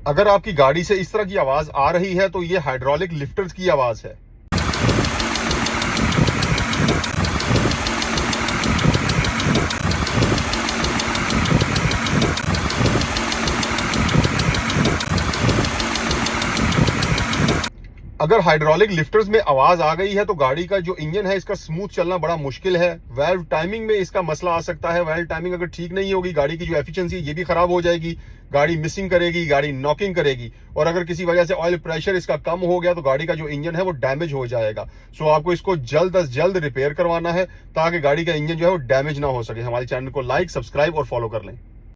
अगर आपकी गाड़ी से इस तरह की आवाज आ रही है तो ये हाइड्रोलिक लिफ्टर्स की आवाज है। अगर हाइड्रोलिक लिफ्टर्स में आवाज आ गई है तो गाड़ी का जो इंजन है इसका स्मूथ चलना बड़ा मुश्किल है। वेल्व टाइमिंग में इसका मसला आ सकता है। वेल्व टाइमिंग अगर ठीक नहीं होगी, गाड़ी की जो एफिशिएंसी है ये भी खराब हो जाएगी, गाड़ी मिसिंग करेगी, गाड़ी नॉकिंग करेगी। और अगर किसी वजह से ऑयल प्रेशर इसका कम हो गया तो गाड़ी का जो इंजन है वो डैमेज हो जाएगा। सो आपको इसको जल्द अज जल्द रिपेयर करवाना है ताकि गाड़ी का इंजन जो है वो डैमेज ना हो सके। हमारे चैनल को लाइक, सब्सक्राइब और फॉलो कर लें।